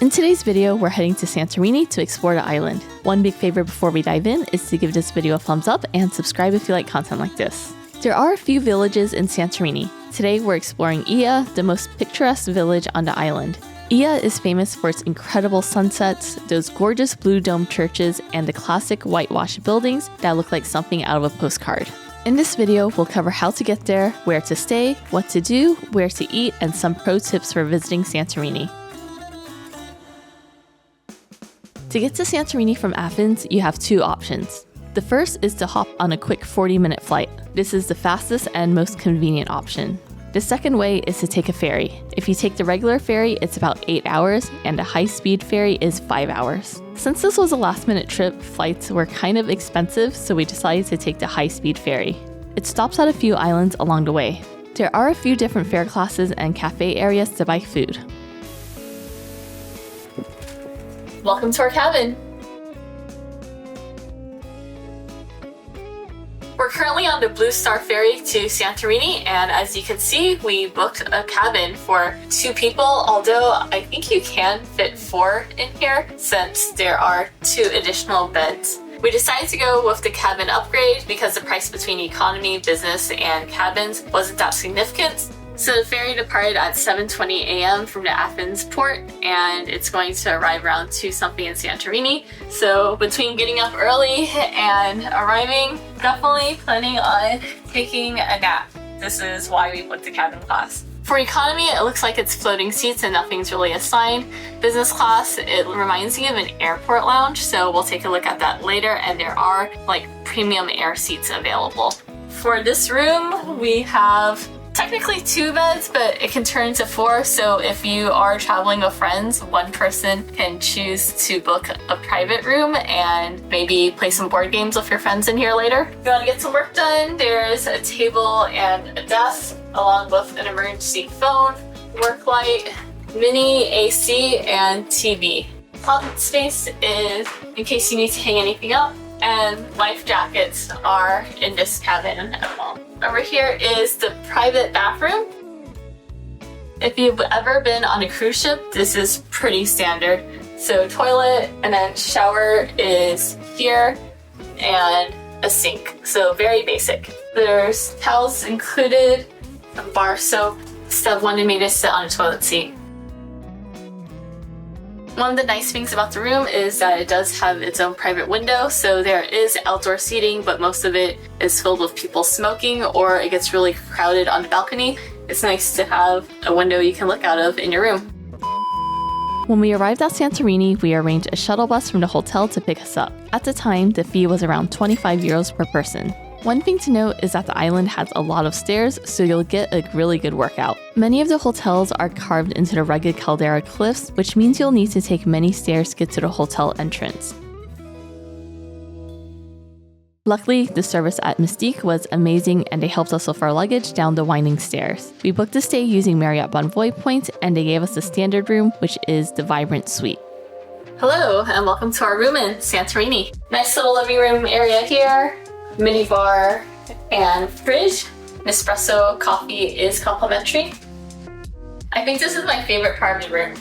In today's video, we're heading to Santorini to explore the island. One big favor before we dive in is to give this video a thumbs up and subscribe if you like content like this. There are a few villages in Santorini. Today we're exploring Ia, the most picturesque village on the island. Ia is famous for its incredible sunsets, those gorgeous blue dome churches, and the classic whitewashed buildings that look like something out of a postcard. In this video, we'll cover how to get there, where to stay, what to do, where to eat, and some pro tips for visiting Santorini. To get to Santorini from Athens, you have two options. The first is to hop on a quick 40-minute flight. This is the fastest and most convenient option. The second way is to take a ferry. If you take the regular ferry, it's about 8 hours, and the high-speed ferry is 5 hours. Since this was a last-minute trip, flights were kind of expensive, so we decided to take the high-speed ferry. It stops at a few islands along the way. There are a few different fare classes and cafe areas to buy food. Welcome to our cabin! We're currently on the Blue Star Ferry to Santorini, and as you can see, we booked a cabin for 2 people, although I think you can fit 4 in here since there are 2 additional beds. We decided to go with the cabin upgrade because the price between economy, business, and cabins wasn't that significant. So the ferry departed at 7:20 a.m. from the Athens port, and it's going to arrive around 2 something in Santorini. So between getting up early and arriving, definitely planning on taking a nap. This is why we booked the cabin class. For economy, it looks like it's floating seats and nothing's really assigned. Business class, it reminds me of an airport lounge, so we'll take a look at that later, and there are like premium air seats available. For this room, we have technically 2 beds, but it can turn to 4, so if you are traveling with friends, one person can choose to book a private room and maybe play some board games with your friends in here later. If you want to get some work done, there's a table and a desk, along with an emergency phone, work light, mini AC, and TV. Closet space is in case you need to hang anything up, and life jackets are in this cabin as well. Over here is the private bathroom. If you've ever been on a cruise ship, this is pretty standard. So toilet and then shower is here and a sink. So very basic. There's towels included, some bar soap. Steph wanted me to sit on a toilet seat. One of the nice things about the room is that it does have its own private window, so there is outdoor seating, but most of it is filled with people smoking, or it gets really crowded on the balcony. It's nice to have a window you can look out of in your room. When we arrived at Santorini, we arranged a shuttle bus from the hotel to pick us up. At the time, the fee was around 25 euros per person. One thing to note is that the island has a lot of stairs, so you'll get a really good workout. Many of the hotels are carved into the rugged caldera cliffs, which means you'll need to take many stairs to get to the hotel entrance. Luckily, the service at Mystique was amazing, and they helped us with our luggage down the winding stairs. We booked a stay using Marriott Bonvoy points, and they gave us the standard room, which is the Vibrant Suite. Hello, and welcome to our room in Santorini. Nice little living room area here. Mini bar and fridge. Nespresso coffee is complimentary. I think this is my favorite part of the room.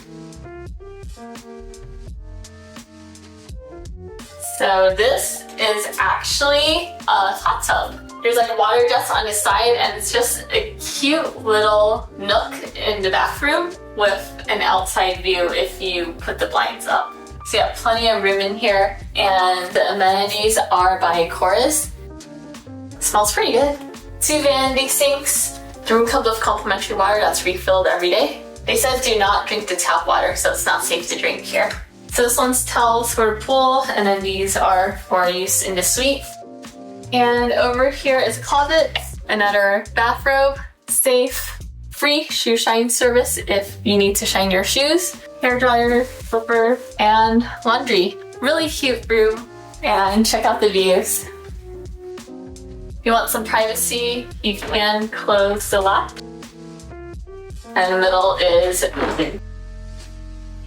So this is actually a hot tub. There's like water jets on the side, and it's just a cute little nook in the bathroom with an outside view if you put the blinds up. So you have plenty of room in here, and the amenities are by Chorus. Smells pretty good. 2 vanity sinks. The room comes with complimentary water that's refilled every day. They said do not drink the tap water, so it's not safe to drink here. So this one's towels for the pool, and then these are for use in the suite. And over here is a closet, another bathrobe, safe, free shoe shine service if you need to shine your shoes, hairdryer, flipper, and laundry. Really cute room, and check out the views. If you want some privacy, you can close the latch. And the middle is open.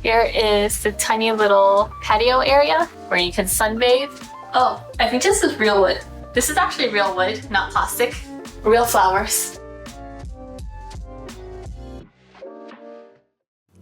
Here is the tiny little patio area where you can sunbathe. Oh, I think this is real wood. This is actually real wood, not plastic. Real flowers.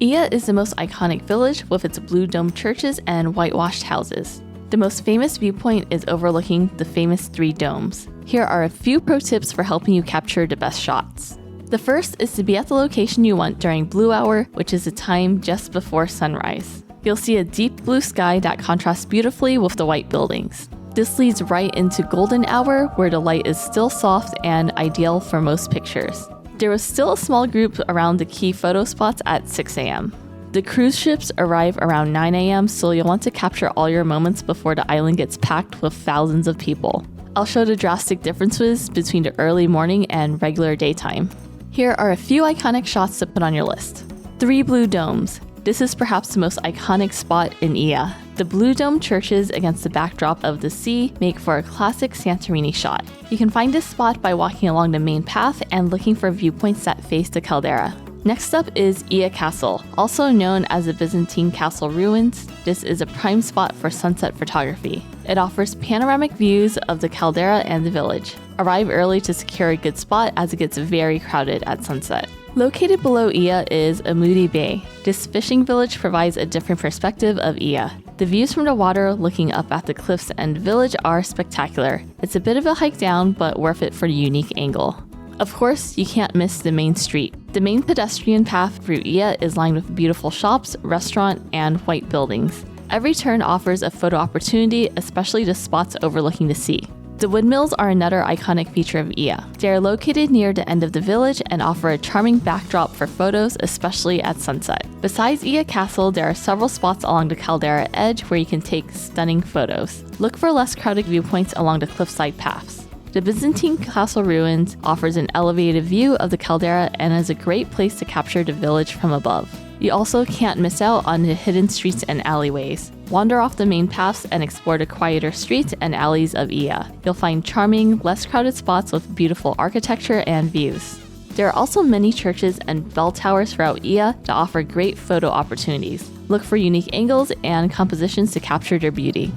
Ia is the most iconic village with its blue domed churches and whitewashed houses. The most famous viewpoint is overlooking the famous 3 domes. Here are a few pro tips for helping you capture the best shots. The first is to be at the location you want during blue hour, which is the time just before sunrise. You'll see a deep blue sky that contrasts beautifully with the white buildings. This leads right into golden hour, where the light is still soft and ideal for most pictures. There was still a small group around the key photo spots at 6 a.m. The cruise ships arrive around 9 a.m., so you'll want to capture all your moments before the island gets packed with thousands of people. I'll show the drastic differences between the early morning and regular daytime. Here are a few iconic shots to put on your list. 3 blue domes. This is perhaps the most iconic spot in Ia. The blue dome churches against the backdrop of the sea make for a classic Santorini shot. You can find this spot by walking along the main path and looking for viewpoints that face the caldera. Next up is Ia Castle, also known as the Byzantine Castle Ruins. This is a prime spot for sunset photography. It offers panoramic views of the caldera and the village. Arrive early to secure a good spot as it gets very crowded at sunset. Located below Ia is Amudi Bay. This fishing village provides a different perspective of Ia. The views from the water looking up at the cliffs and village are spectacular. It's a bit of a hike down, but worth it for the unique angle. Of course, you can't miss the main street. The main pedestrian path through Ia is lined with beautiful shops, restaurant, and white buildings. Every turn offers a photo opportunity, especially the spots overlooking the sea. The windmills are another iconic feature of Ia. They are located near the end of the village and offer a charming backdrop for photos, especially at sunset. Besides Ia Castle, there are several spots along the caldera edge where you can take stunning photos. Look for less crowded viewpoints along the cliffside paths. The Byzantine Castle Ruins offers an elevated view of the caldera and is a great place to capture the village from above. You also can't miss out on the hidden streets and alleyways. Wander off the main paths and explore the quieter streets and alleys of Ia. You'll find charming, less crowded spots with beautiful architecture and views. There are also many churches and bell towers throughout Ia that offer great photo opportunities. Look for unique angles and compositions to capture their beauty.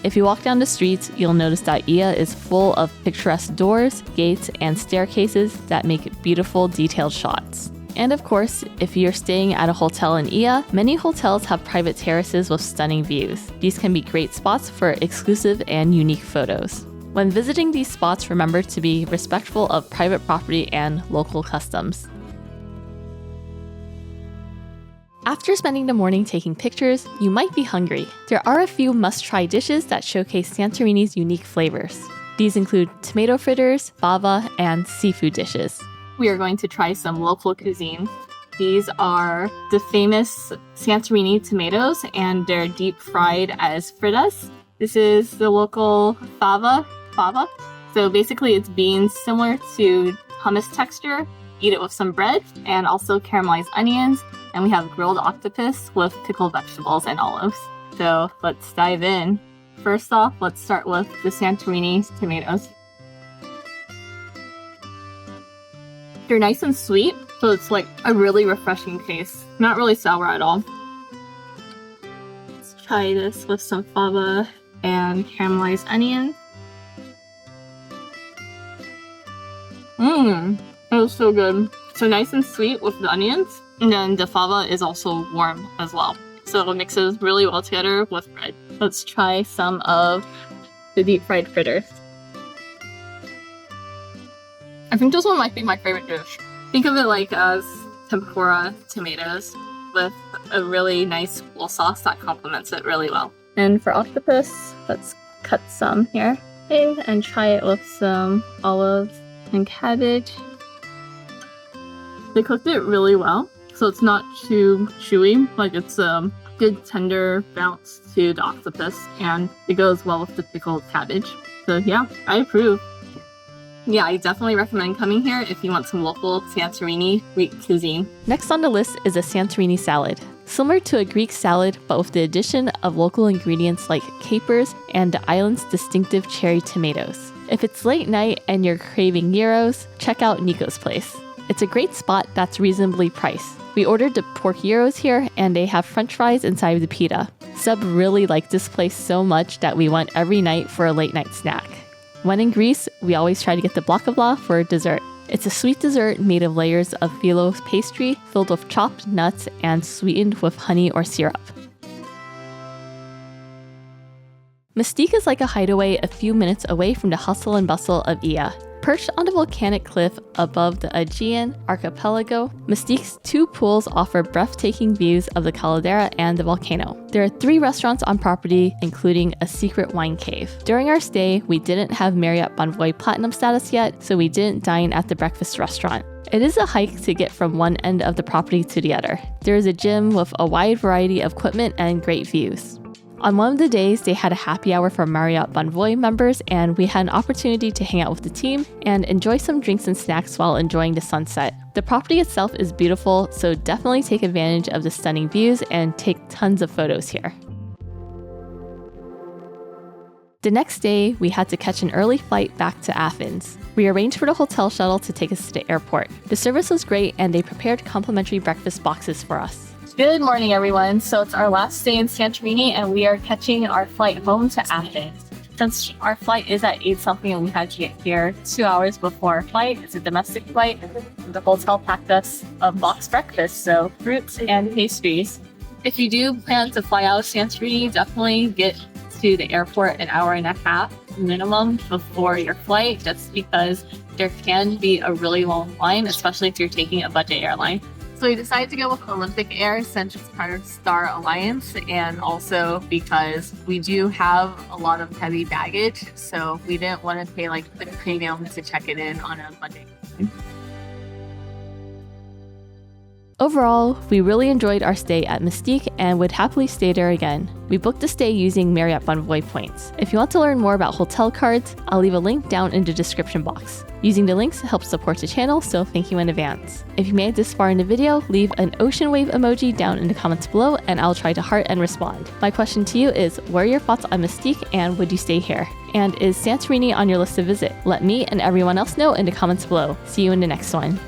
If you walk down the streets, you'll notice that Ia is full of picturesque doors, gates, and staircases that make beautiful, detailed shots. And of course, if you're staying at a hotel in Ia, many hotels have private terraces with stunning views. These can be great spots for exclusive and unique photos. When visiting these spots, remember to be respectful of private property and local customs. After spending the morning taking pictures, you might be hungry. There are a few must-try dishes that showcase Santorini's unique flavors. These include tomato fritters, fava, and seafood dishes. We are going to try some local cuisine. These are the famous Santorini tomatoes, and they're deep fried as fritas. This is the local fava. So basically it's beans similar to hummus texture. Eat it with some bread and also caramelized onions. And we have grilled octopus with pickled vegetables and olives. So let's dive in. First off, let's start with the Santorini tomatoes. They're nice and sweet, so it's like a really refreshing taste. Not really sour at all. Let's try this with some fava and caramelized onions. That was so good. So nice and sweet with the onions. And then the fava is also warm as well. So it mixes really well together with bread. Let's try some of the deep fried fritters. I think this one might be my favorite dish. Think of it like as tempura tomatoes with a really nice cool sauce that complements it really well. And for octopus, let's cut some here. Okay, and try it with some olives and cabbage. They cooked it really well, so it's not too chewy. Like it's a good tender bounce to the octopus, and it goes well with the pickled cabbage. So yeah, I approve. Yeah, I definitely recommend coming here if you want some local Santorini Greek cuisine. Next on the list is a Santorini salad. Similar to a Greek salad, but with the addition of local ingredients like capers and the island's distinctive cherry tomatoes. If it's late night and you're craving gyros, check out Nico's place. It's a great spot that's reasonably priced. We ordered the pork gyros here, and they have french fries inside the pita. Sub really liked this place so much that we went every night for a late night snack. When in Greece, we always try to get the blakabla for dessert. It's a sweet dessert made of layers of phyllo pastry filled with chopped nuts and sweetened with honey or syrup. Mystique is like a hideaway a few minutes away from the hustle and bustle of Ia. Perched on the volcanic cliff above the Aegean archipelago, Mystique's 2 pools offer breathtaking views of the caldera and the volcano. There are 3 restaurants on property, including a secret wine cave. During our stay, we didn't have Marriott Bonvoy Platinum status yet, so we didn't dine at the breakfast restaurant. It is a hike to get from one end of the property to the other. There is a gym with a wide variety of equipment and great views. On one of the days, they had a happy hour for Marriott Bonvoy members, and we had an opportunity to hang out with the team and enjoy some drinks and snacks while enjoying the sunset. The property itself is beautiful, so definitely take advantage of the stunning views and take tons of photos here. The next day, we had to catch an early flight back to Athens. We arranged for the hotel shuttle to take us to the airport. The service was great, and they prepared complimentary breakfast boxes for us. Good morning, everyone. So it's our last day in Santorini, and we are catching our flight home to Athens. Since our flight is at 8-something and we had to get here 2 hours before our flight, it's a domestic flight. The hotel packed us a box breakfast, so fruits and pastries. If you do plan to fly out of Santorini, definitely get to the airport an hour and a half minimum before your flight, just because there can be a really long line, especially if you're taking a budget airline. So we decided to go with Olympic Air since it's part of Star Alliance, and also because we do have a lot of heavy baggage, so we didn't want to pay like the premium to check it in on a Monday. Overall, we really enjoyed our stay at Mystique and would happily stay there again. We booked the stay using Marriott Bonvoy points. If you want to learn more about hotel cards, I'll leave a link down in the description box. Using the links helps support the channel, so thank you in advance. If you made it this far in the video, leave an ocean wave emoji down in the comments below and I'll try to heart and respond. My question to you is, what are your thoughts on Mystique and would you stay here? And is Santorini on your list to visit? Let me and everyone else know in the comments below. See you in the next one.